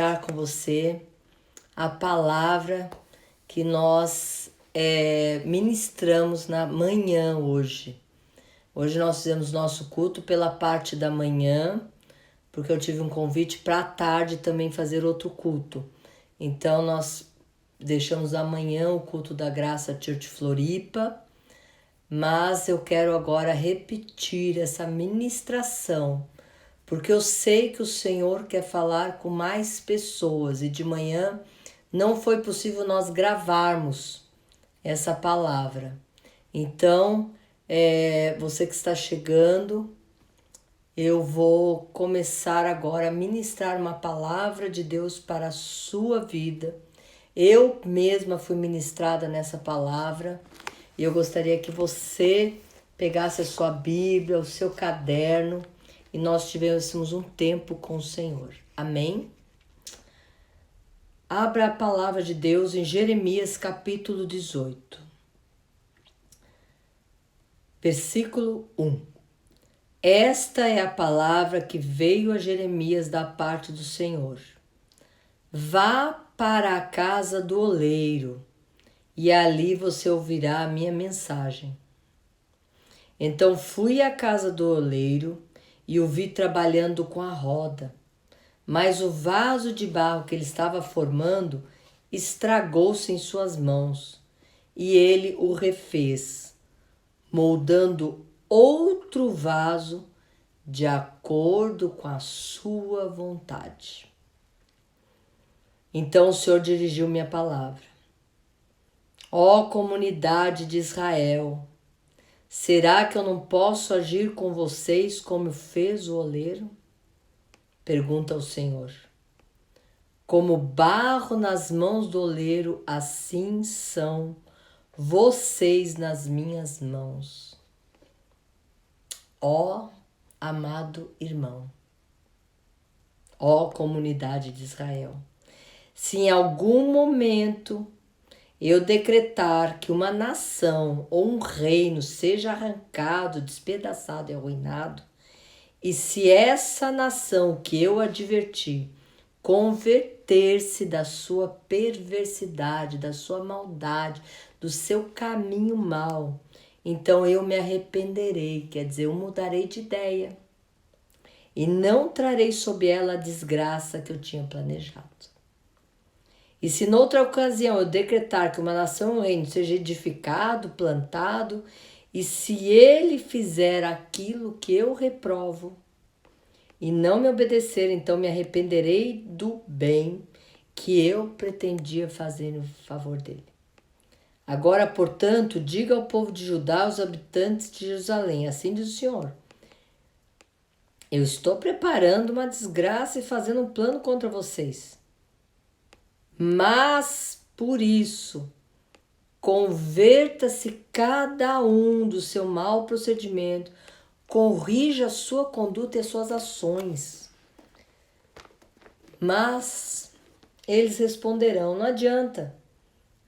Com você a palavra que nós ministramos na manhã hoje. Hoje nós fizemos nosso culto pela parte da manhã, porque eu tive um convite para a tarde também fazer outro culto. Então nós deixamos amanhã o culto da Graça Church Floripa, mas eu quero agora repetir essa ministração, porque eu sei que o Senhor quer falar com mais pessoas e de manhã não foi possível nós gravarmos essa palavra. Então, você que está chegando, eu vou começar agora a ministrar uma palavra de Deus para a sua vida. Eu mesma fui ministrada nessa palavra e eu gostaria que você pegasse a sua Bíblia, o seu caderno, e nós tivéssemos um tempo com o Senhor. Amém? Abra a palavra de Deus em Jeremias capítulo 18. Versículo 1. Esta é a palavra que veio a Jeremias da parte do Senhor. Vá para a casa do oleiro, e ali você ouvirá a minha mensagem. Então fui à casa do oleiro, e o vi trabalhando com a roda, mas o vaso de barro que ele estava formando estragou-se em suas mãos, e ele o refez, moldando outro vaso de acordo com a sua vontade. Então o Senhor dirigiu-me a palavra. Ó comunidade de Israel, será que eu não posso agir com vocês como fez o oleiro? Pergunta o Senhor. Como barro nas mãos do oleiro, assim são vocês nas minhas mãos. Ó amado irmão, ó comunidade de Israel, se em algum momento eu decretar que uma nação ou um reino seja arrancado, despedaçado e arruinado, e se essa nação que eu adverti converter-se da sua perversidade, da sua maldade, do seu caminho mau, então eu me arrependerei, quer dizer, eu mudarei de ideia e não trarei sobre ela a desgraça que eu tinha planejado. E se noutra ocasião eu decretar que uma nação ou um reino seja edificado, plantado, e se ele fizer aquilo que eu reprovo e não me obedecer, então me arrependerei do bem que eu pretendia fazer em favor dele. Agora, portanto, diga ao povo de Judá, aos habitantes de Jerusalém, assim diz o Senhor: eu estou preparando uma desgraça e fazendo um plano contra vocês. Mas, por isso, converta-se cada um do seu mau procedimento, corrija a sua conduta e as suas ações. Mas eles responderão: não adianta,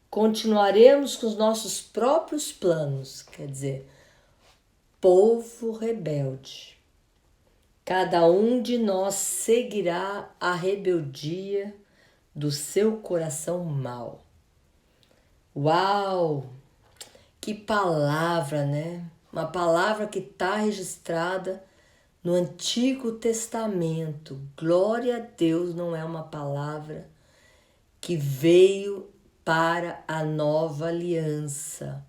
continuaremos com os nossos próprios planos. Quer dizer, povo rebelde. Cada um de nós seguirá a rebeldia do seu coração mau. Uau! Que palavra, né? Uma palavra que está registrada no Antigo Testamento. Glória a Deus, não é uma palavra que veio para a nova aliança,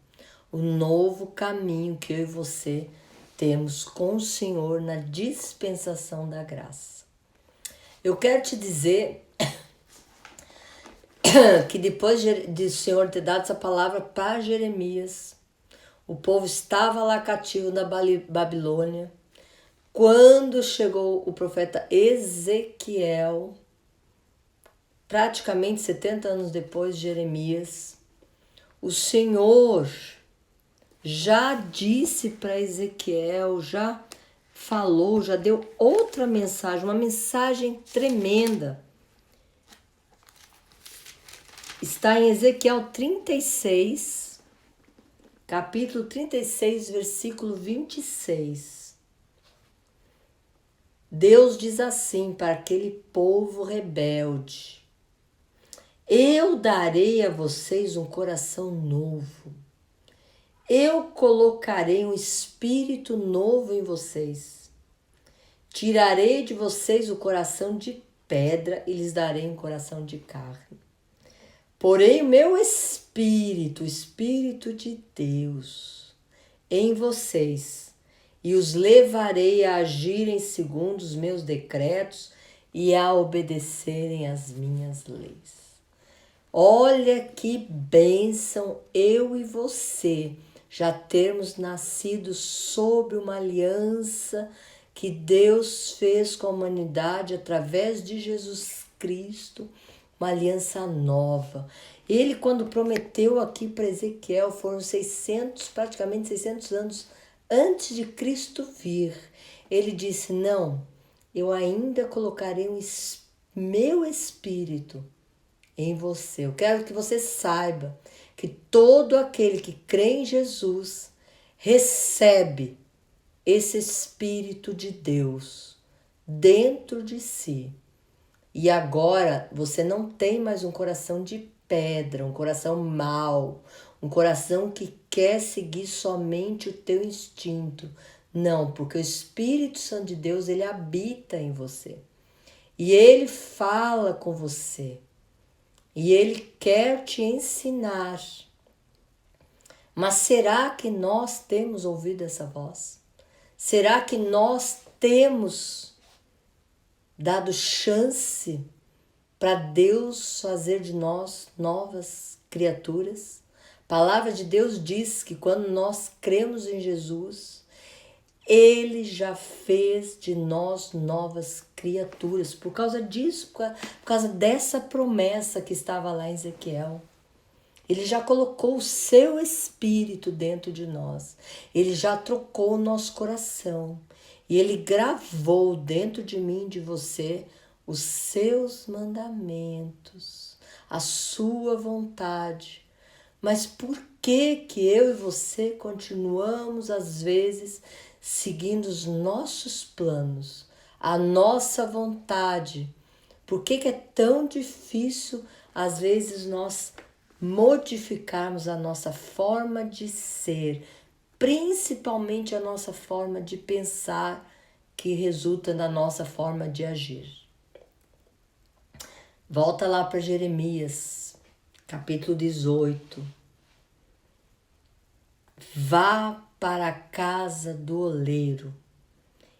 o novo caminho que eu e você temos com o Senhor na dispensação da graça. Eu quero te dizer que depois de o Senhor ter dado essa palavra para Jeremias, o povo estava lá cativo na Babilônia. Quando chegou o profeta Ezequiel, praticamente 70 anos depois de Jeremias, o Senhor já disse para Ezequiel, já falou, já deu outra mensagem, uma mensagem tremenda. Está em Ezequiel 36, capítulo 36, versículo 26. Deus diz assim para aquele povo rebelde: eu darei a vocês um coração novo. Eu colocarei um espírito novo em vocês. Tirarei de vocês o coração de pedra e lhes darei um coração de carne. Porém, o meu espírito, o Espírito de Deus, em vocês, e os levarei a agirem segundo os meus decretos e a obedecerem às minhas leis. Olha que bênção eu e você já termos nascido sob uma aliança que Deus fez com a humanidade através de Jesus Cristo, uma aliança nova. Ele, quando prometeu aqui para Ezequiel, foram praticamente 600 anos antes de Cristo vir. Ele disse: não, eu ainda colocarei meu espírito em você. Eu quero que você saiba que todo aquele que crê em Jesus recebe esse Espírito de Deus dentro de si. E agora você não tem mais um coração de pedra, um coração mau, um coração que quer seguir somente o teu instinto. Não, porque o Espírito Santo de Deus, ele habita em você. E ele fala com você. E ele quer te ensinar. Mas será que nós temos ouvido essa voz? Será que nós temos dado chance para Deus fazer de nós novas criaturas? A palavra de Deus diz que quando nós cremos em Jesus, Ele já fez de nós novas criaturas. Por causa disso, por causa dessa promessa que estava lá em Ezequiel. Ele já colocou o seu espírito dentro de nós. Ele já trocou o nosso coração. E ele gravou dentro de mim e de você os seus mandamentos, a sua vontade. Mas por que eu e você continuamos, às vezes, seguindo os nossos planos, a nossa vontade? Por que é tão difícil, às vezes, nós modificarmos a nossa forma de ser, principalmente a nossa forma de pensar, que resulta na nossa forma de agir? Volta lá para Jeremias, capítulo 18. Vá para a casa do oleiro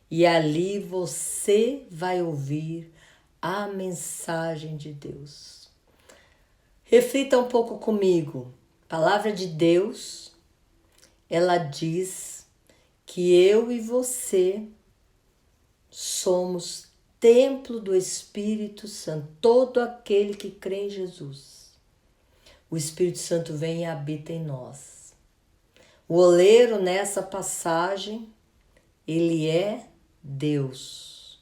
e ali você vai ouvir a mensagem de Deus. Reflita um pouco comigo. A palavra de Deus, ela diz que eu e você somos templo do Espírito Santo. Todo aquele que crê em Jesus, o Espírito Santo vem e habita em nós. O oleiro, nessa passagem, ele é Deus.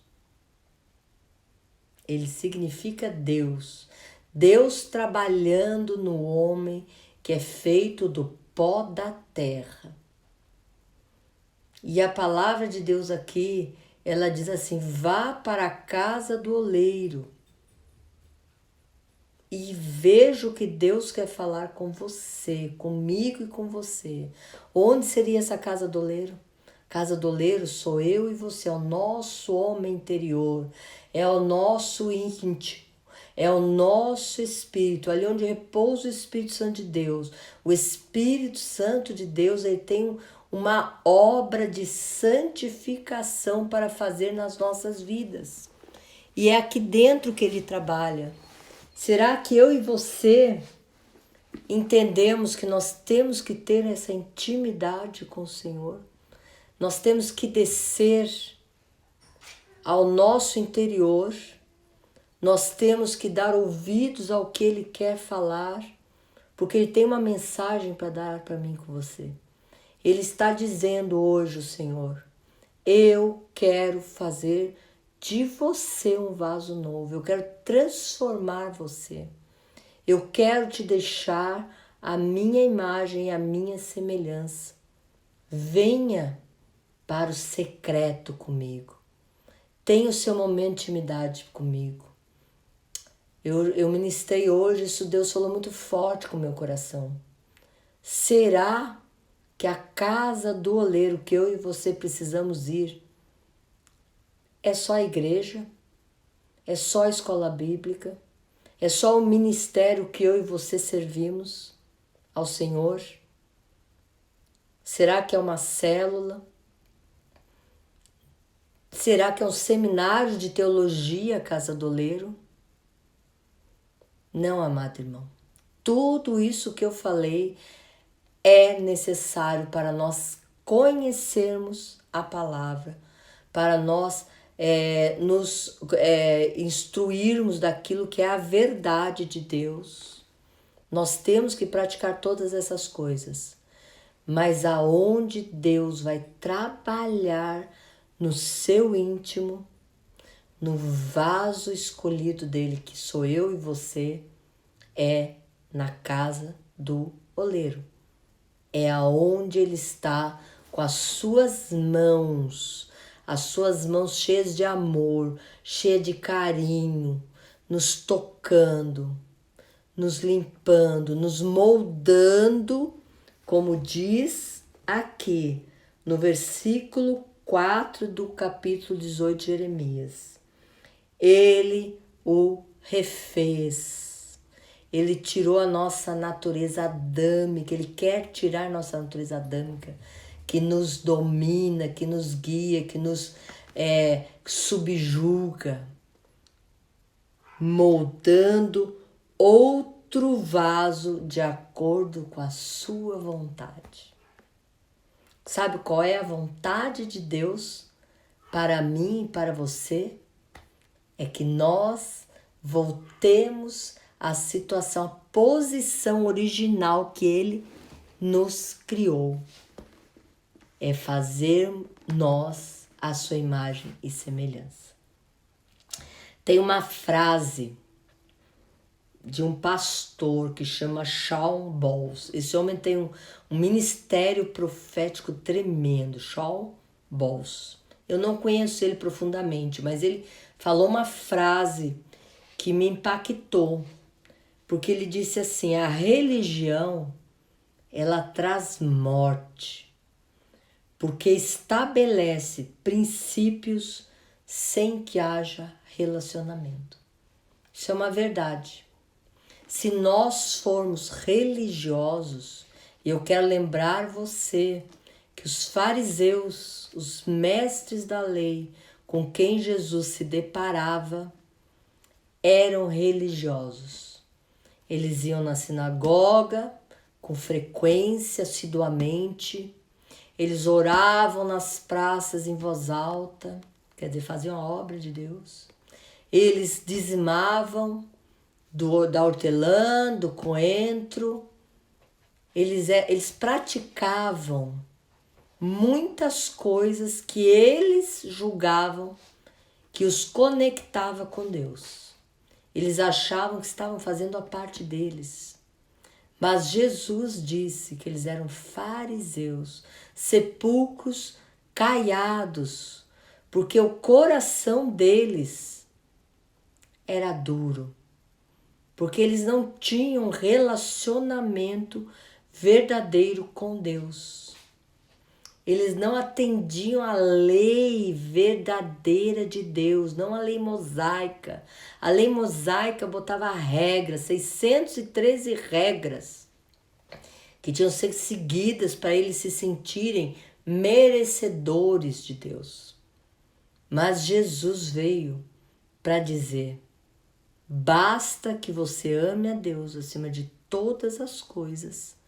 Ele significa Deus. Deus trabalhando no homem que é feito do pó da terra. E a palavra de Deus aqui, ela diz assim: vá para a casa do oleiro e veja o que Deus quer falar com você, comigo e com você. Onde seria essa casa do oleiro? Casa do oleiro sou eu e você, é o nosso homem interior, é o nosso íntimo, é o nosso espírito, ali onde repousa o Espírito Santo de Deus. O Espírito Santo de Deus, ele tem uma obra de santificação para fazer nas nossas vidas. E é aqui dentro que ele trabalha. Será que eu e você entendemos que nós temos que ter essa intimidade com o Senhor? Nós temos que descer ao nosso interior, nós temos que dar ouvidos ao que Ele quer falar, porque Ele tem uma mensagem para dar para mim e com você. Ele está dizendo hoje, o Senhor: eu quero fazer de você um vaso novo, eu quero transformar você, eu quero te deixar a minha imagem e a minha semelhança. Venha para o secreto comigo. Tenha o seu momento de intimidade comigo. Eu ministrei hoje, isso Deus falou muito forte com o meu coração. Será que a casa do oleiro que eu e você precisamos ir é só a igreja? É só a escola bíblica? É só o ministério que eu e você servimos ao Senhor? Será que é uma célula? Será que é um seminário de teologia, Casa do Oleiro? Não, amado irmão. Tudo isso que eu falei é necessário para nós conhecermos a palavra, para nós nos instruirmos daquilo que é a verdade de Deus. Nós temos que praticar todas essas coisas. Mas aonde Deus vai trabalhar no seu íntimo, no vaso escolhido dele, que sou eu e você, é na casa do oleiro. É aonde ele está com as suas mãos cheias de amor, cheias de carinho, nos tocando, nos limpando, nos moldando, como diz aqui no versículo 4 do capítulo 18 de Jeremias. Ele o refez. Ele tirou a nossa natureza adâmica. Ele quer tirar nossa natureza adâmica, que nos domina, que nos guia, que nos subjuga, moldando outro vaso de acordo com a sua vontade. Sabe qual é a vontade de Deus para mim e para você? É que nós voltemos à situação, à posição original que Ele nos criou. É fazer nós a sua imagem e semelhança. Tem uma frase de um pastor que chama Shawn Bolz. Esse homem tem um ministério profético tremendo, Shawn Bolz. Eu não conheço ele profundamente, mas ele falou uma frase que me impactou, porque ele disse assim: a religião, ela traz morte, porque estabelece princípios sem que haja relacionamento. Isso é uma verdade. Se nós formos religiosos, e eu quero lembrar você que os fariseus, os mestres da lei, com quem Jesus se deparava, eram religiosos. Eles iam na sinagoga com frequência, assiduamente. Eles oravam nas praças em voz alta, quer dizer, faziam a obra de Deus. Eles dizimavam da hortelã, do coentro. Eles praticavam muitas coisas que eles julgavam que os conectava com Deus. Eles achavam que estavam fazendo a parte deles. Mas Jesus disse que eles eram fariseus, sepulcros caiados, porque o coração deles era duro, porque eles não tinham relacionamento verdadeiro com Deus. Eles não atendiam à lei verdadeira de Deus, não a lei mosaica. A lei mosaica botava regras, 613 regras, que tinham que ser seguidas para eles se sentirem merecedores de Deus. Mas Jesus veio para dizer: basta que você ame a Deus acima de todas as coisas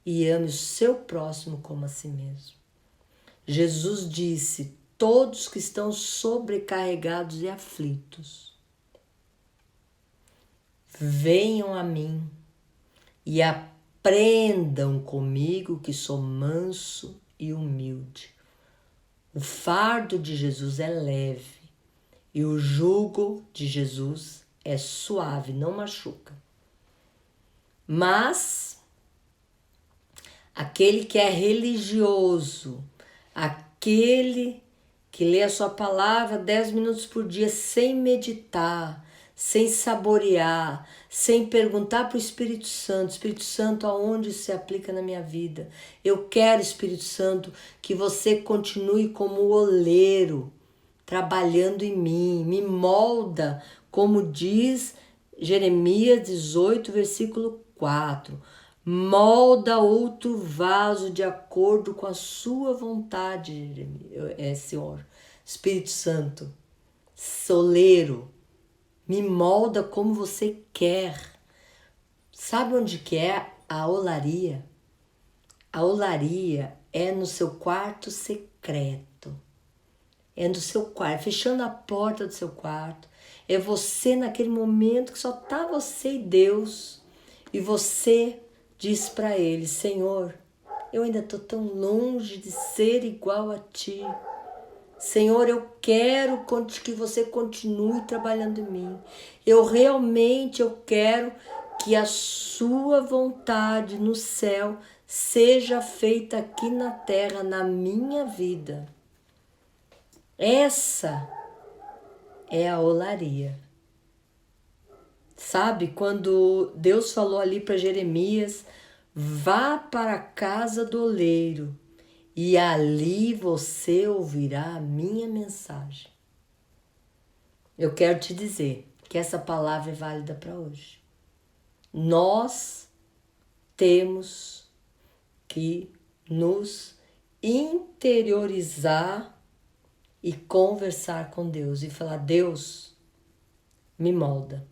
e ame o seu próximo como a si mesmo. Jesus disse: todos que estão sobrecarregados e aflitos, venham a mim e aprendam comigo, que sou manso e humilde. O fardo de Jesus é leve e o jugo de Jesus é suave, não machuca. Mas aquele que é religioso, aquele que lê a sua palavra 10 minutos por dia sem meditar, sem saborear, sem perguntar para o Espírito Santo, aonde isso se aplica na minha vida? Eu quero, Espírito Santo, que você continue como oleiro, trabalhando em mim, me molda, como diz Jeremias 18, versículo 4. Molda outro vaso de acordo com a sua vontade, Senhor. Espírito Santo, soleiro, me molda como você quer. Sabe onde que é a olaria? A olaria é no seu quarto secreto. É no seu quarto, fechando a porta do seu quarto. É você naquele momento que só tá você e Deus. E você diz para ele: Senhor, eu ainda tô tão longe de ser igual a ti. Senhor, eu quero que você continue trabalhando em mim. Eu quero que a sua vontade no céu seja feita aqui na terra, na minha vida. Essa é a olaria. Sabe, quando Deus falou ali para Jeremias, vá para a casa do oleiro e ali você ouvirá a minha mensagem. Eu quero te dizer que essa palavra é válida para hoje. Nós temos que nos interiorizar e conversar com Deus e falar: Deus, me molda.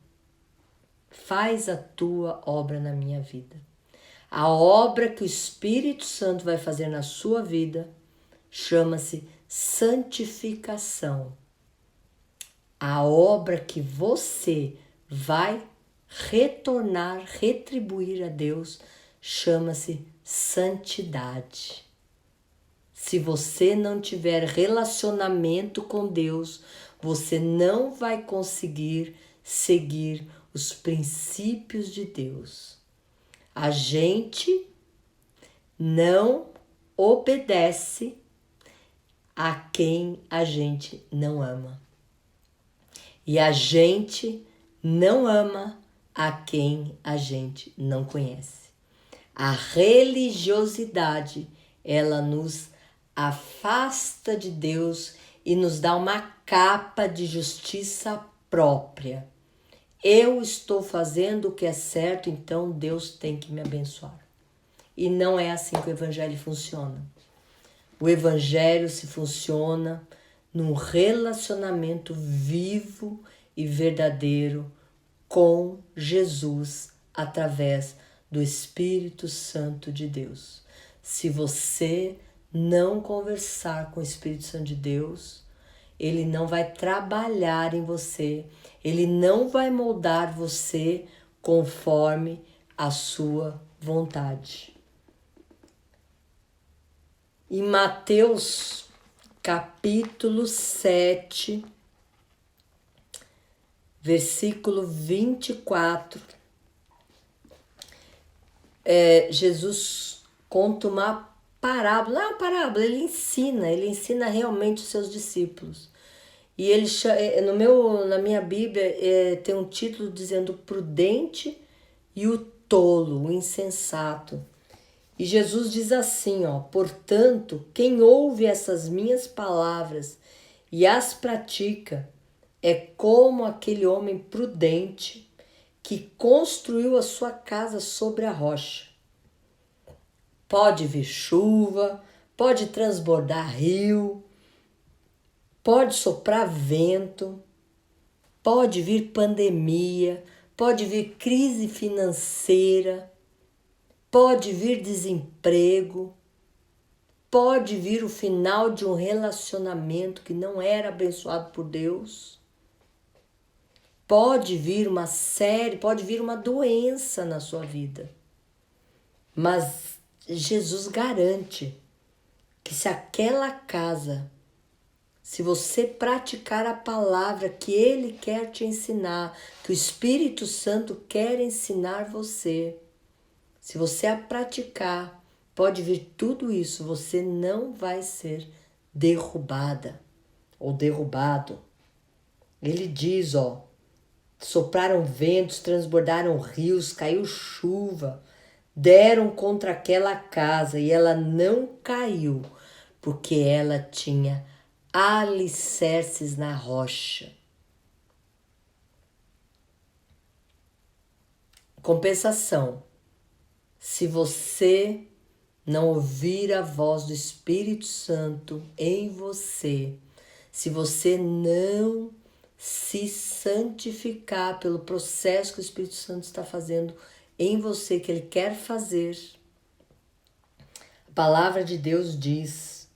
Faz a tua obra na minha vida. A obra que o Espírito Santo vai fazer na sua vida chama-se santificação. A obra que você vai retornar, retribuir a Deus, chama-se santidade. Se você não tiver relacionamento com Deus, você não vai conseguir seguir os princípios de Deus. A gente não obedece a quem a gente não ama. E a gente não ama a quem a gente não conhece. A religiosidade, ela nos afasta de Deus e nos dá uma capa de justiça própria. Eu estou fazendo o que é certo, então Deus tem que me abençoar. E não é assim que o Evangelho funciona. O Evangelho se funciona num relacionamento vivo e verdadeiro com Jesus através do Espírito Santo de Deus. Se você não conversar com o Espírito Santo de Deus, ele não vai trabalhar em você, ele não vai moldar você conforme a sua vontade. Em Mateus capítulo 7, versículo 24, Jesus conta uma parábola. Não é uma parábola, ele ensina realmente os seus discípulos. E ele, na minha Bíblia tem um título dizendo prudente e o tolo, o insensato. E Jesus diz assim, portanto, quem ouve essas minhas palavras e as pratica é como aquele homem prudente que construiu a sua casa sobre a rocha. Pode vir chuva, pode transbordar rio, pode soprar vento, pode vir pandemia, pode vir crise financeira, pode vir desemprego, pode vir o final de um relacionamento que não era abençoado por Deus, pode vir pode vir uma doença na sua vida. Mas Jesus garante que se aquela casa, se você praticar a palavra que Ele quer te ensinar, que o Espírito Santo quer ensinar você, se você a praticar, pode vir tudo isso, você não vai ser derrubada. ou derrubado. Ele diz, sopraram ventos, transbordaram rios, caiu chuva, deram contra aquela casa e ela não caiu, porque ela tinha alicerces na rocha. Compensação, se você não ouvir a voz do Espírito Santo em você, se você não se santificar pelo processo que o Espírito Santo está fazendo em você, que ele quer fazer, a palavra de Deus diz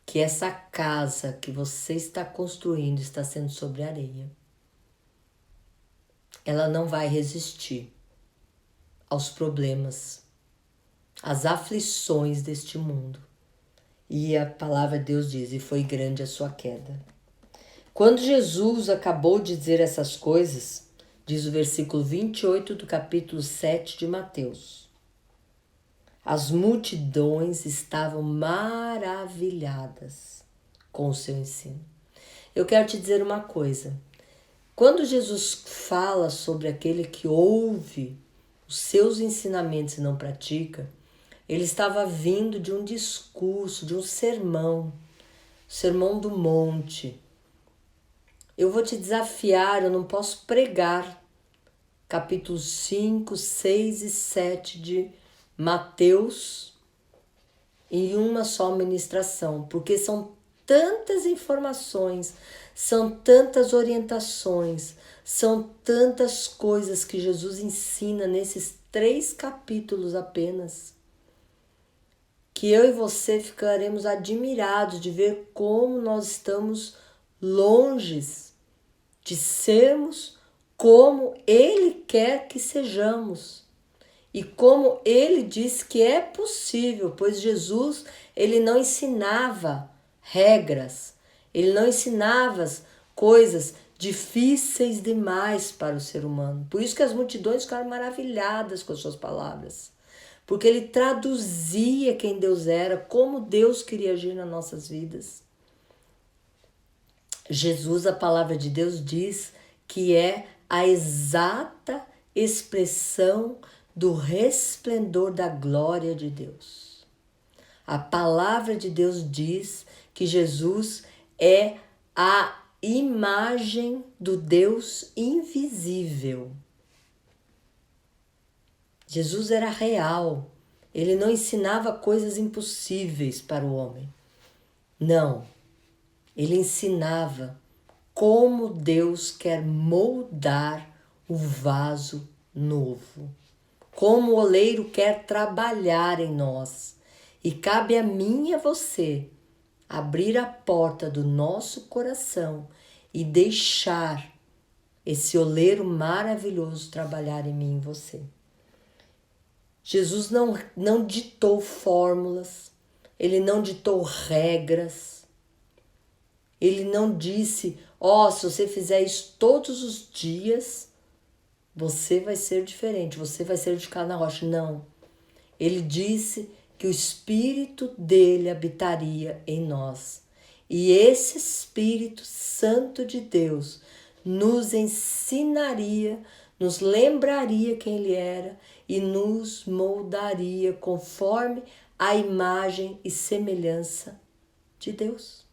que essa casa que você está construindo está sendo sobre areia. Ela não vai resistir aos problemas, às aflições deste mundo. E a palavra de Deus diz, e foi grande a sua queda. Quando Jesus acabou de dizer essas coisas, diz o versículo 28 do capítulo 7 de Mateus, as multidões estavam maravilhadas com o seu ensino. Eu quero te dizer uma coisa. Quando Jesus fala sobre aquele que ouve os seus ensinamentos e não pratica, ele estava vindo de um discurso, de um sermão, sermão do monte. Eu vou te desafiar, eu não posso pregar capítulos 5, 6 e 7 de Mateus em uma só ministração, porque são tantas informações, são tantas orientações, são tantas coisas que Jesus ensina nesses 3 capítulos apenas, que eu e você ficaremos admirados de ver como nós estamos longes de sermos como Ele quer que sejamos. E como Ele diz que é possível, pois Jesus, Ele não ensinava regras, Ele não ensinava coisas difíceis demais para o ser humano. Por isso que as multidões ficaram maravilhadas com as suas palavras. Porque Ele traduzia quem Deus era, como Deus queria agir nas nossas vidas. Jesus, a palavra de Deus diz que é a exata expressão do resplendor da glória de Deus. A palavra de Deus diz que Jesus é a imagem do Deus invisível. Jesus era real. Ele não ensinava coisas impossíveis para o homem. Não. Ele ensinava como Deus quer moldar o vaso novo. Como o oleiro quer trabalhar em nós. E cabe a mim e a você abrir a porta do nosso coração e deixar esse oleiro maravilhoso trabalhar em mim e em você. Jesus não ditou fórmulas, ele não ditou regras, ele não disse, se você fizer isso todos os dias, você vai ser diferente, você vai ser edificado na rocha. Não. Ele disse que o Espírito dele habitaria em nós. E esse Espírito Santo de Deus nos ensinaria, nos lembraria quem ele era e nos moldaria conforme a imagem e semelhança de Deus.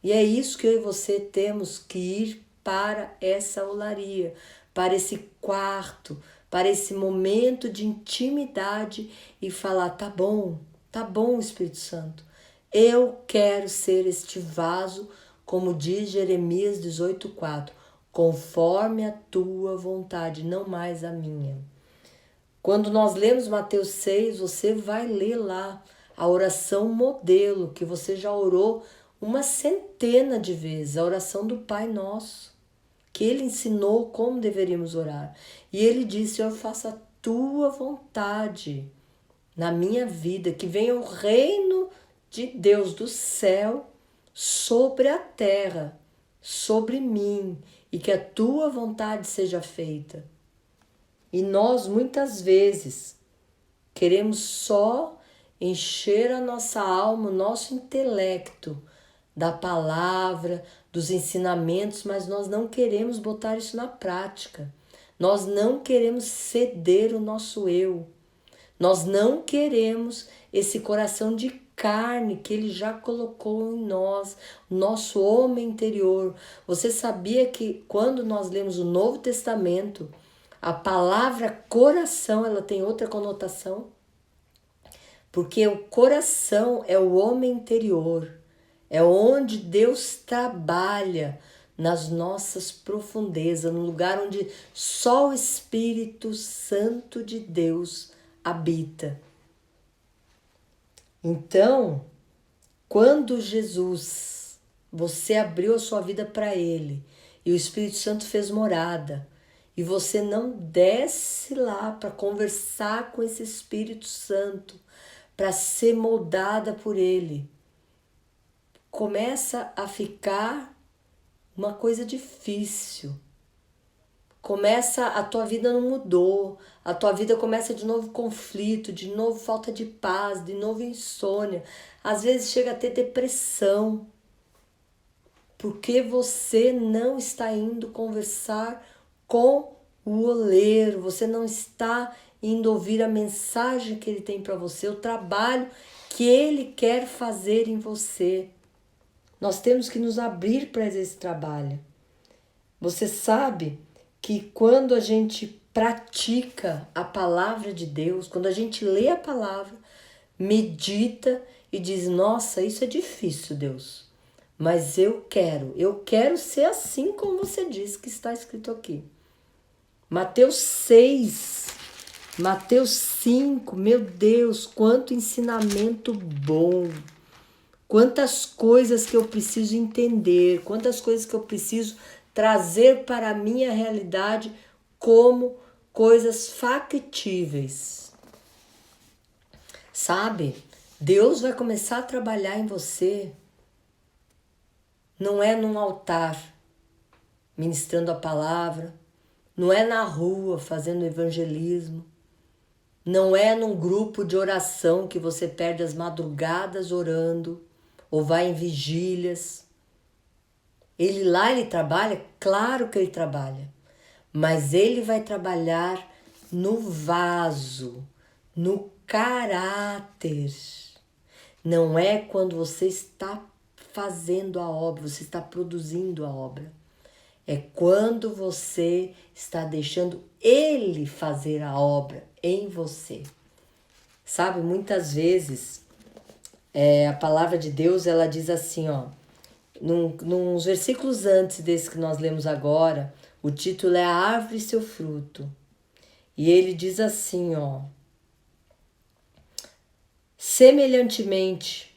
E é isso que eu e você temos que ir para essa olaria, para esse quarto, para esse momento de intimidade e falar, tá bom, Espírito Santo, eu quero ser este vaso, como diz Jeremias 18:4, conforme a tua vontade, não mais a minha. Quando nós lemos Mateus 6, você vai ler lá a oração modelo, que você já orou uma centena de vezes, a oração do Pai Nosso, que ele ensinou como deveríamos orar. E ele disse, eu faço a tua vontade na minha vida, que venha o reino de Deus do céu sobre a terra, sobre mim, e que a tua vontade seja feita. E nós, muitas vezes, queremos só encher a nossa alma, o nosso intelecto da palavra, dos ensinamentos, mas nós não queremos botar isso na prática. Nós não queremos ceder o nosso eu. Nós não queremos esse coração de carne que ele já colocou em nós, nosso homem interior. Você sabia que quando nós lemos o Novo Testamento, a palavra coração, ela tem outra conotação? Porque o coração é o homem interior, é onde Deus trabalha nas nossas profundezas, no lugar onde só o Espírito Santo de Deus habita. Então, quando Jesus, você abriu a sua vida para Ele e o Espírito Santo fez morada, e você não desce lá para conversar com esse Espírito Santo, para ser moldada por Ele, começa a ficar uma coisa difícil. A tua vida não mudou, a tua vida começa de novo conflito, de novo falta de paz, de novo insônia. Às vezes chega a ter depressão, porque você não está indo conversar com o oleiro, você não está indo ouvir a mensagem que ele tem para você, o trabalho que ele quer fazer em você. Nós temos que nos abrir para esse trabalho. Você sabe que quando a gente pratica a palavra de Deus, quando a gente lê a palavra, medita e diz, nossa, isso é difícil, Deus, mas eu quero ser assim como você diz que está escrito aqui. Mateus 6, Mateus 5, meu Deus, quanto ensinamento bom, quantas coisas que eu preciso entender, quantas coisas que eu preciso trazer para a minha realidade como coisas factíveis. Sabe, Deus vai começar a trabalhar em você, não é num altar, ministrando a palavra, não é na rua fazendo evangelismo, não é num grupo de oração que você perde as madrugadas orando ou vai em vigílias. Ele trabalha? Claro que ele trabalha, mas ele vai trabalhar no vaso, no caráter. Não é quando você está fazendo a obra, você está produzindo a obra. É quando você está deixando ele fazer a obra em você. Sabe, muitas vezes a palavra de Deus, ela diz assim, ó, nos versículos antes desse que nós lemos agora, o título é A Árvore e Seu Fruto. E ele diz assim, ó, semelhantemente,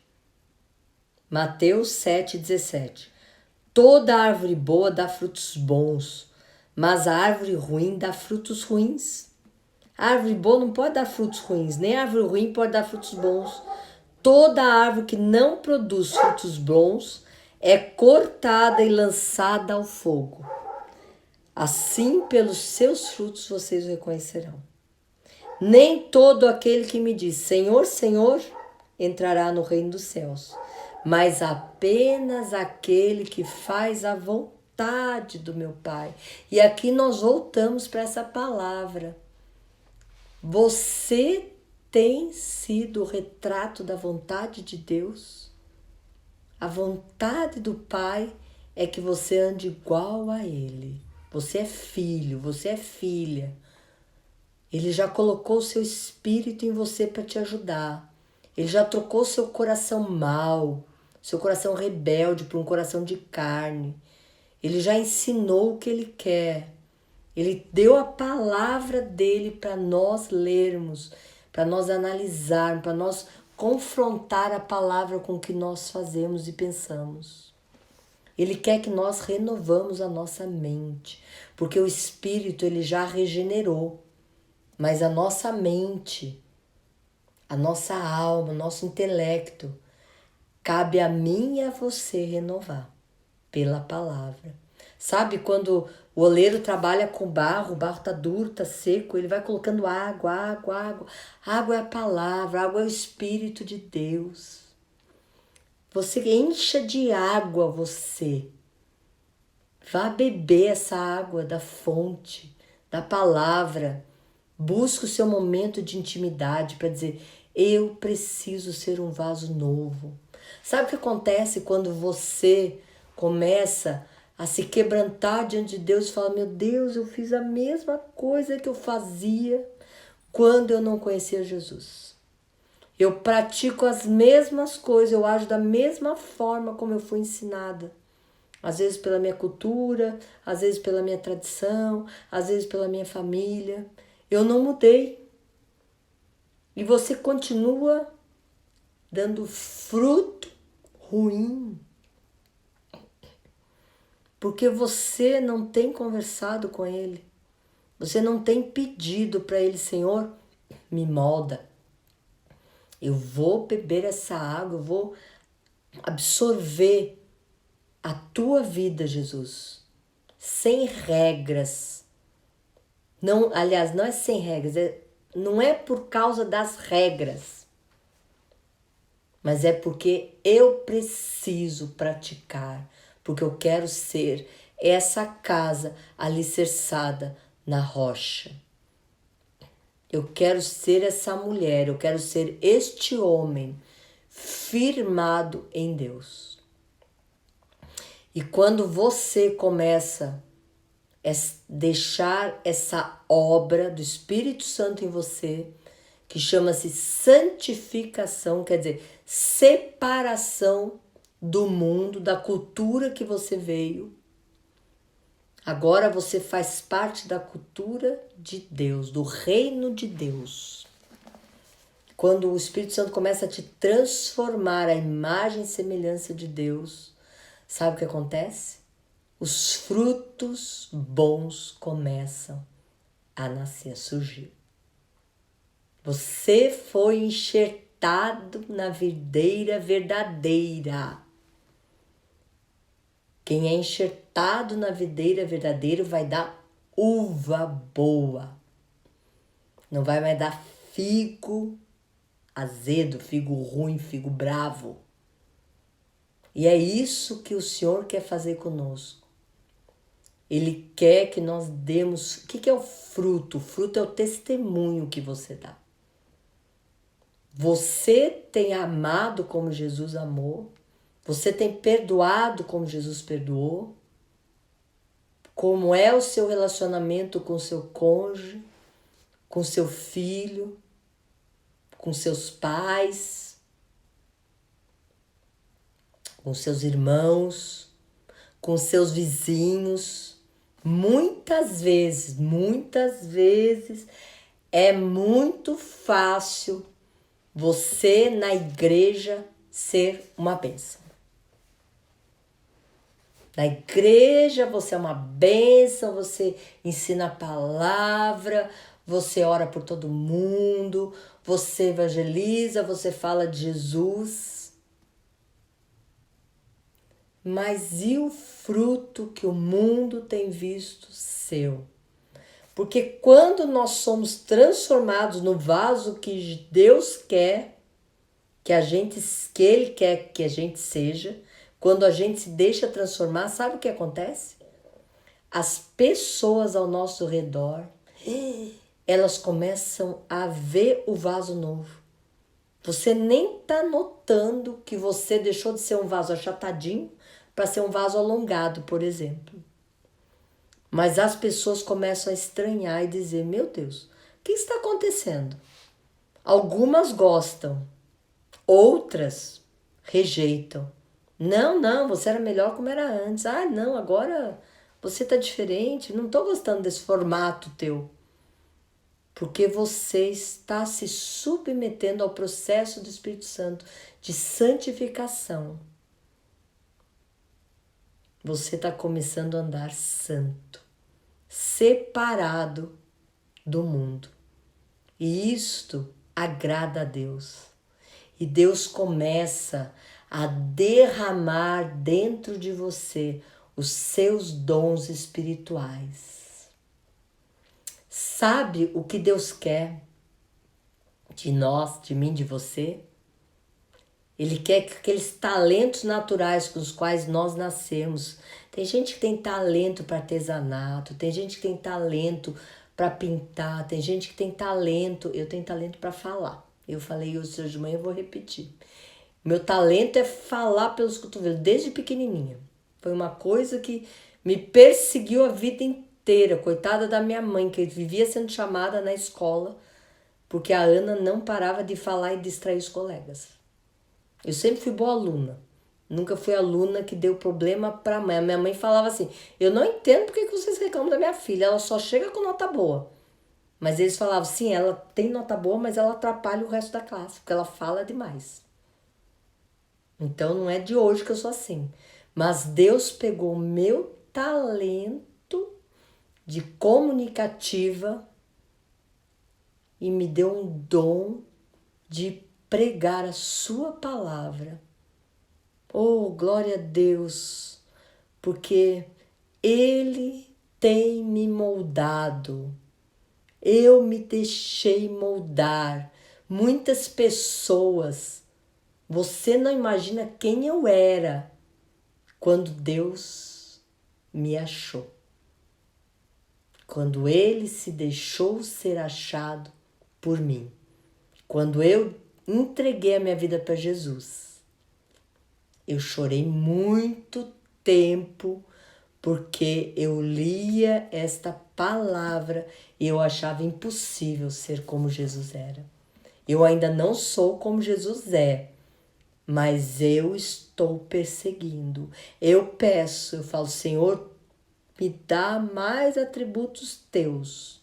Mateus 7,17, toda árvore boa dá frutos bons, mas a árvore ruim dá frutos ruins. A árvore boa não pode dar frutos ruins, nem a árvore ruim pode dar frutos bons. Toda árvore que não produz frutos bons é cortada e lançada ao fogo. Assim, pelos seus frutos vocês o reconhecerão. Nem todo aquele que me diz Senhor, Senhor, entrará no reino dos céus, mas apenas aquele que faz a vontade do meu Pai. E aqui nós voltamos para essa palavra. Você tem sido o retrato da vontade de Deus? A vontade do Pai é que você ande igual a Ele. Você é filho, você é filha. Ele já colocou o seu espírito em você para te ajudar. Ele já trocou seu coração mau, seu coração rebelde por um coração de carne. Ele já ensinou o que Ele quer. Ele deu a palavra dele para nós lermos, para nós analisarmos, para nós confrontar a palavra com o que nós fazemos e pensamos. Ele quer que nós renovamos a nossa mente, porque o Espírito ele já regenerou, mas a nossa mente, a nossa alma, o nosso intelecto, cabe a mim e a você renovar pela palavra. Sabe quando o oleiro trabalha com barro, o barro está duro, está seco, ele vai colocando água, água, água. Água é a palavra, água é o Espírito de Deus. Você encha de água você. Vá beber essa água da fonte, da palavra. Busque o seu momento de intimidade para dizer, eu preciso ser um vaso novo. Sabe o que acontece quando você começa a se quebrantar diante de Deus e fala, meu Deus, eu fiz a mesma coisa que eu fazia quando eu não conhecia Jesus. Eu pratico as mesmas coisas, eu ajo da mesma forma como eu fui ensinada. Às vezes pela minha cultura, às vezes pela minha tradição, às vezes pela minha família. Eu não mudei. E você continua dando fruto ruim. Porque você não tem conversado com Ele. Você não tem pedido para Ele, Senhor, me molda. Eu vou beber essa água, eu vou absorver a tua vida, Jesus, sem regras. Não, aliás, não é sem regras, não é por causa das regras, mas é porque eu preciso praticar, porque eu quero ser essa casa alicerçada na rocha. Eu quero ser essa mulher, eu quero ser este homem firmado em Deus. E quando você começa a deixar essa obra do Espírito Santo em você, que chama-se santificação, quer dizer, separação do mundo, da cultura que você veio. Agora você faz parte da cultura de Deus, do reino de Deus. Quando o Espírito Santo começa a te transformar à imagem e semelhança de Deus, sabe o que acontece? Os frutos bons começam a nascer, a surgir. Você foi enxertado na videira verdadeira. Quem é enxertado na videira verdadeira vai dar uva boa. Não vai mais dar figo azedo, figo ruim, figo bravo. E é isso que o Senhor quer fazer conosco. Ele quer que nós demos... O que é o fruto? O fruto é o testemunho que você dá. Você tem amado como Jesus amou. Você tem perdoado como Jesus perdoou. Como é o seu relacionamento com seu cônjuge, com seu filho, com seus pais, com seus irmãos, com seus vizinhos. Muitas vezes é muito fácil você na igreja ser uma bênção. Na igreja você é uma bênção, você ensina a palavra, você ora por todo mundo, você evangeliza, você fala de Jesus. Mas e o fruto que o mundo tem visto seu? Porque quando nós somos transformados no vaso que Deus quer, que Ele quer que a gente seja, quando a gente se deixa transformar, sabe o que acontece? As pessoas ao nosso redor, elas começam a ver o vaso novo. Você nem está notando que você deixou de ser um vaso achatadinho para ser um vaso alongado, por exemplo. Mas as pessoas começam a estranhar e dizer, meu Deus, o que está acontecendo? Algumas gostam, outras rejeitam. Não, você era melhor como era antes. Ah, não, agora você está diferente. Não estou gostando desse formato teu. Porque você está se submetendo ao processo do Espírito Santo de santificação. Você está começando a andar santo, separado do mundo. E isto agrada a Deus. E Deus começa a derramar dentro de você os seus dons espirituais. Sabe o que Deus quer de nós, de mim, de você? Ele quer que aqueles talentos naturais com os quais nós nascemos. Tem gente que tem talento para artesanato, tem gente que tem talento para pintar, tem gente que tem talento. Eu tenho talento para falar. Eu falei hoje de manhã, eu vou repetir. Meu talento é falar pelos cotovelos, desde pequenininha. Foi uma coisa que me perseguiu a vida inteira. Coitada da minha mãe, que vivia sendo chamada na escola, porque a Ana não parava de falar e distrair os colegas. Eu sempre fui boa aluna. Nunca fui aluna que deu problema para a mãe. A minha mãe falava assim, eu não entendo porque que vocês reclamam da minha filha, ela só chega com nota boa. Mas eles falavam, sim, ela tem nota boa, mas ela atrapalha o resto da classe, porque ela fala demais. Então não é de hoje que eu sou assim. Mas Deus pegou o meu talento de comunicativa e me deu um dom de pregar a sua palavra. Oh, glória a Deus, porque Ele tem me moldado. Eu me deixei moldar. Muitas pessoas, você não imagina quem eu era quando Deus me achou. Quando Ele se deixou ser achado por mim. Quando eu entreguei a minha vida para Jesus. Eu chorei muito tempo porque eu lia esta palavra e eu achava impossível ser como Jesus era. Eu ainda não sou como Jesus é, mas eu estou perseguindo. Eu peço, eu falo, Senhor, me dá mais atributos teus.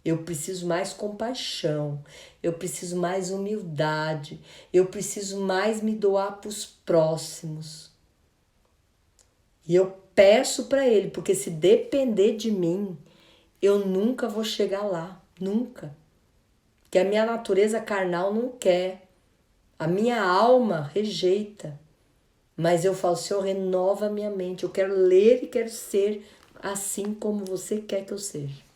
Eu preciso mais compaixão, eu preciso mais humildade, eu preciso mais me doar para os próximos. E eu peço para Ele, porque se depender de mim, eu nunca vou chegar lá, nunca. Que a minha natureza carnal não quer, a minha alma rejeita. Mas eu falo, Senhor, renova a minha mente, eu quero ler e quero ser assim como você quer que eu seja.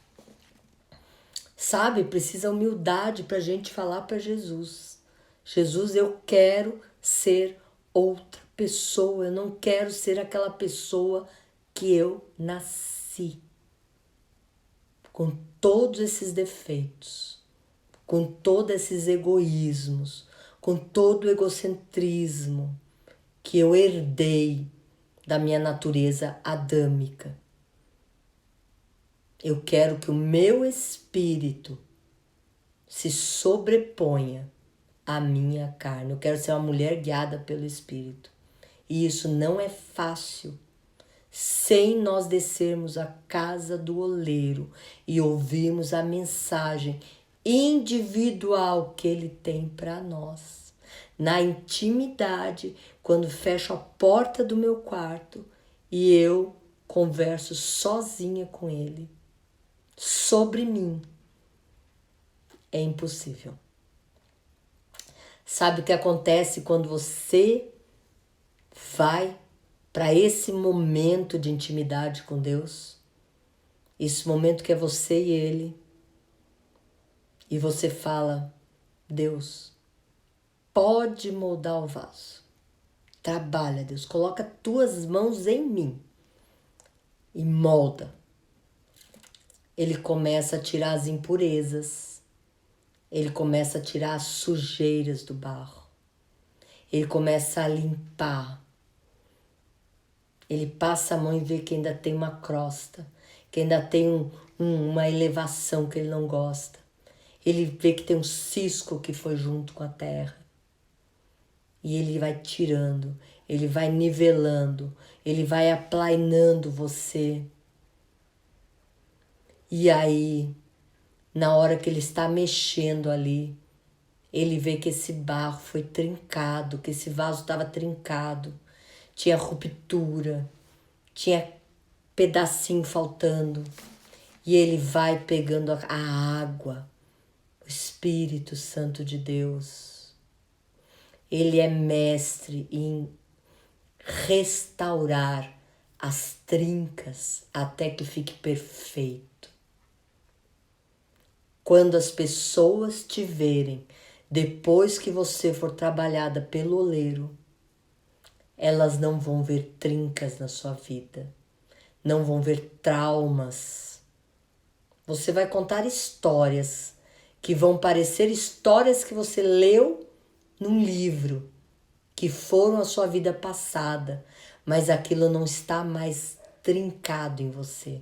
Sabe, precisa humildade para a gente falar para Jesus. Jesus, eu quero ser outra pessoa, eu não quero ser aquela pessoa que eu nasci. Com todos esses defeitos, com todos esses egoísmos, com todo o egocentrismo que eu herdei da minha natureza adâmica. Eu quero que o meu espírito se sobreponha à minha carne. Eu quero ser uma mulher guiada pelo Espírito. E isso não é fácil sem nós descermos à casa do oleiro e ouvirmos a mensagem individual que ele tem para nós. Na intimidade, quando fecho a porta do meu quarto e eu converso sozinha com ele sobre mim, é impossível. Sabe o que acontece quando você vai para esse momento de intimidade com Deus? Esse momento que é você e Ele. E você fala, Deus, pode moldar o vaso. Trabalha, Deus, coloca tuas mãos em mim e molda. Ele começa a tirar as impurezas. Ele começa a tirar as sujeiras do barro. Ele começa a limpar. Ele passa a mão e vê que ainda tem uma crosta, que ainda tem uma elevação que ele não gosta. Ele vê que tem um cisco que foi junto com a terra. E ele vai tirando, ele vai nivelando, ele vai aplainando você. E aí, na hora que ele está mexendo ali, ele vê que esse barro foi trincado, que esse vaso estava trincado, tinha ruptura, tinha pedacinho faltando. E ele vai pegando a água, o Espírito Santo de Deus. Ele é mestre em restaurar as trincas até que fique perfeito. Quando as pessoas te verem depois que você for trabalhada pelo oleiro, elas não vão ver trincas na sua vida, não vão ver traumas. Você vai contar histórias que vão parecer histórias que você leu num livro, que foram a sua vida passada, mas aquilo não está mais trincado em você.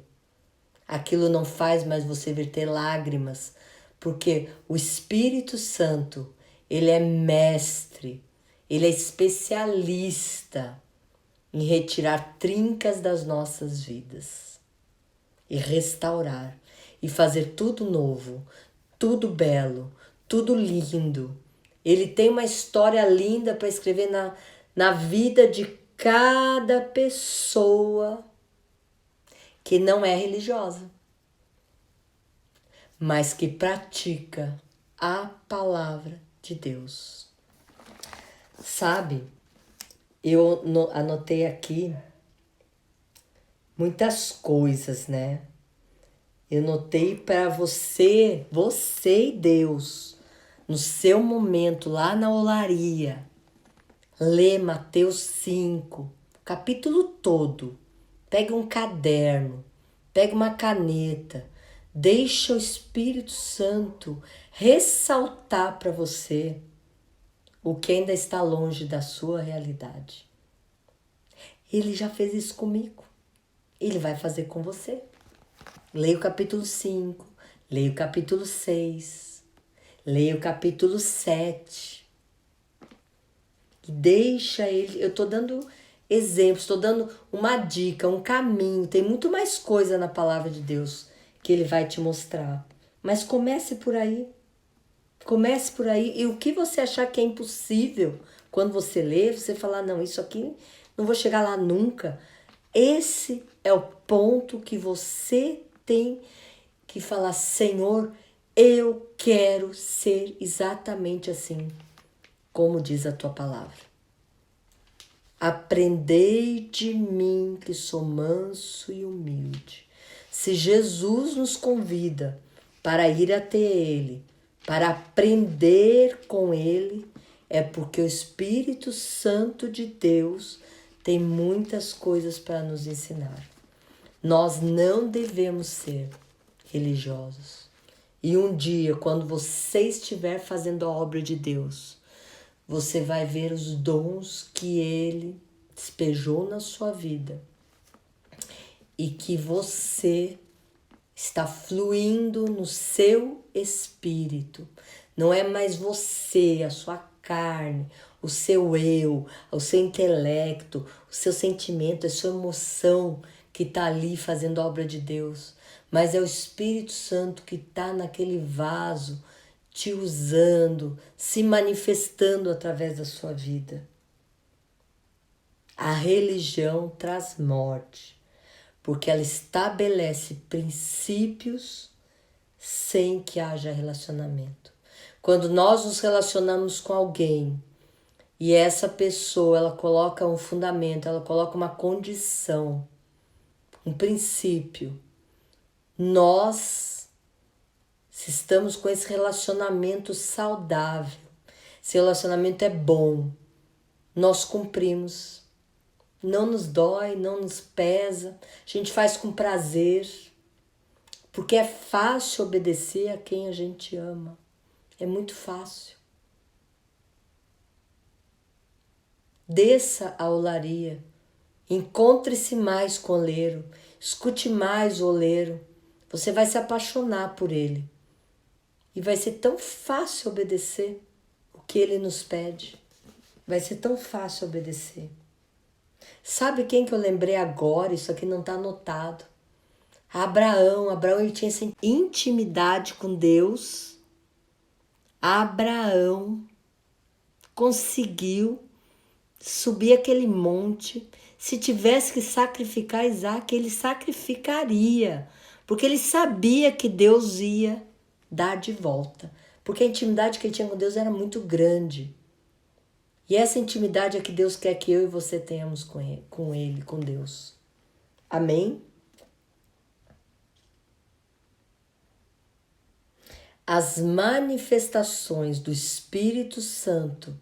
Aquilo não faz mais você verter lágrimas, porque o Espírito Santo, ele é mestre, ele é especialista em retirar trincas das nossas vidas e restaurar e fazer tudo novo, tudo belo, tudo lindo. Ele tem uma história linda para escrever na vida de cada pessoa que não é religiosa, mas que pratica a palavra de Deus. Sabe, eu anotei aqui muitas coisas, né? Eu notei para você e Deus, no seu momento lá na olaria, lê Mateus 5, capítulo todo. Pega um caderno, pega uma caneta, deixa o Espírito Santo ressaltar para você o que ainda está longe da sua realidade. Ele já fez isso comigo. Ele vai fazer com você. Leia o capítulo 5, leia o capítulo 6, leia o capítulo 7. E deixa ele... Eu estou dando exemplos, estou dando uma dica, um caminho. Tem muito mais coisa na palavra de Deus que ele vai te mostrar. Mas comece por aí. Comece por aí. E o que você achar que é impossível, quando você lê, você falar, não, isso aqui não vou chegar lá nunca. Esse é o ponto que você tem que falar, Senhor, eu quero ser exatamente assim, como diz a tua palavra. Aprendei de mim que sou manso e humilde. Se Jesus nos convida para ir até Ele, para aprender com Ele, é porque o Espírito Santo de Deus tem muitas coisas para nos ensinar. Nós não devemos ser religiosos. E um dia, quando você estiver fazendo a obra de Deus, você vai ver os dons que Ele despejou na sua vida e que você está fluindo no seu espírito. Não é mais você, a sua carne, o seu eu, o seu intelecto, o seu sentimento, a sua emoção que está ali fazendo a obra de Deus, mas é o Espírito Santo que está naquele vaso, te usando, se manifestando através da sua vida. A religião traz morte, porque ela estabelece princípios sem que haja relacionamento. Quando nós nos relacionamos com alguém e essa pessoa, ela coloca um fundamento, ela coloca uma condição, um princípio, nós, se estamos com esse relacionamento saudável, esse relacionamento é bom, nós cumprimos. Não nos dói, não nos pesa, a gente faz com prazer, porque é fácil obedecer a quem a gente ama. É muito fácil. Desça a olaria, encontre-se mais com o oleiro, escute mais o oleiro, você vai se apaixonar por ele. E vai ser tão fácil obedecer o que ele nos pede. Vai ser tão fácil obedecer. Sabe quem que eu lembrei agora? Isso aqui não está anotado. Abraão ele tinha essa intimidade com Deus. Abraão conseguiu subir aquele monte. Se tivesse que sacrificar Isaac, ele sacrificaria, porque ele sabia que Deus ia dar de volta, porque a intimidade que ele tinha com Deus era muito grande. E essa intimidade é que Deus quer que eu e você tenhamos com Ele, com Deus. Amém? as manifestações do Espírito Santo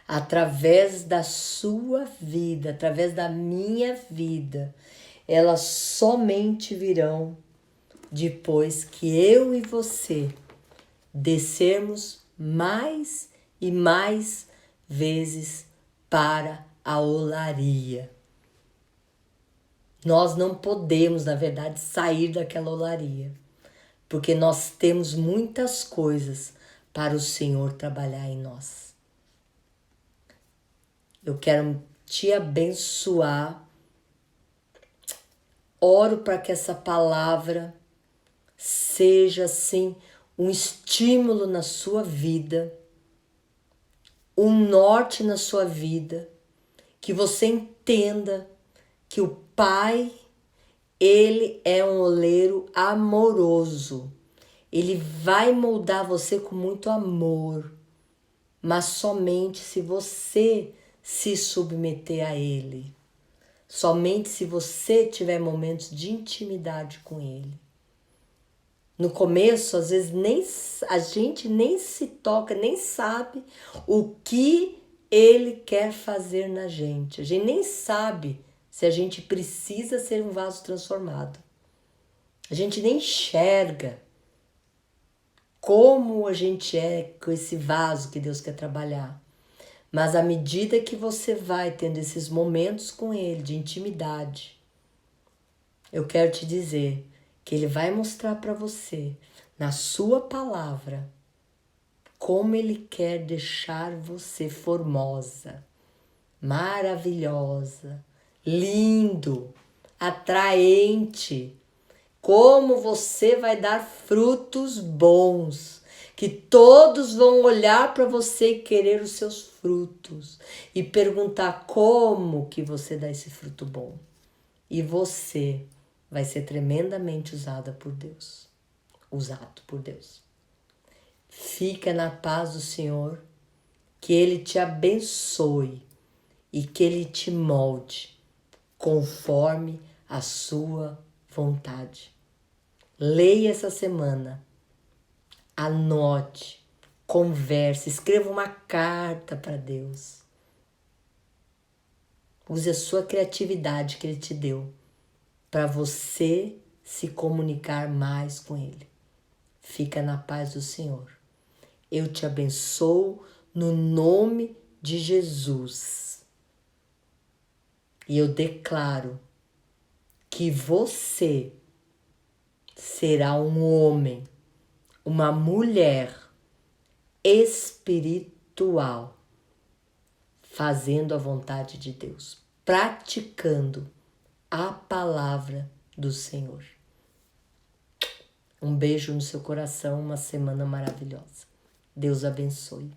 através da sua vida, através da minha vida, elas somente virão depois que eu e você descermos mais e mais vezes para a olaria. Nós não podemos, na verdade, sair daquela olaria, porque nós temos muitas coisas para o Senhor trabalhar em nós. Eu quero te abençoar. Oro para que essa palavra seja, assim, um estímulo na sua vida, um norte na sua vida, que você entenda que o Pai, Ele é um oleiro amoroso. Ele vai moldar você com muito amor, mas somente se você se submeter a Ele. Somente se você tiver momentos de intimidade com Ele. No começo, às vezes, a gente nem se toca, nem sabe o que Ele quer fazer na gente. A gente nem sabe se a gente precisa ser um vaso transformado. A gente nem enxerga como a gente é com esse vaso que Deus quer trabalhar. Mas à medida que você vai tendo esses momentos com Ele, de intimidade, eu quero te dizer que Ele vai mostrar para você, na sua palavra, como Ele quer deixar você formosa, maravilhosa, lindo, atraente, como você vai dar frutos bons, que todos vão olhar para você e querer os seus frutos e perguntar como que você dá esse fruto bom. E você vai ser tremendamente usado por Deus. Fica na paz do Senhor, que Ele te abençoe e que Ele te molde conforme a sua vontade. Leia essa semana, anote, converse, escreva uma carta para Deus. Use a sua criatividade que Ele te deu para você se comunicar mais com Ele. Fica na paz do Senhor. Eu te abençoo no nome de Jesus. E eu declaro que você será um homem, uma mulher espiritual, fazendo a vontade de Deus, praticando a palavra do Senhor. Um beijo no seu coração, uma semana maravilhosa. Deus abençoe.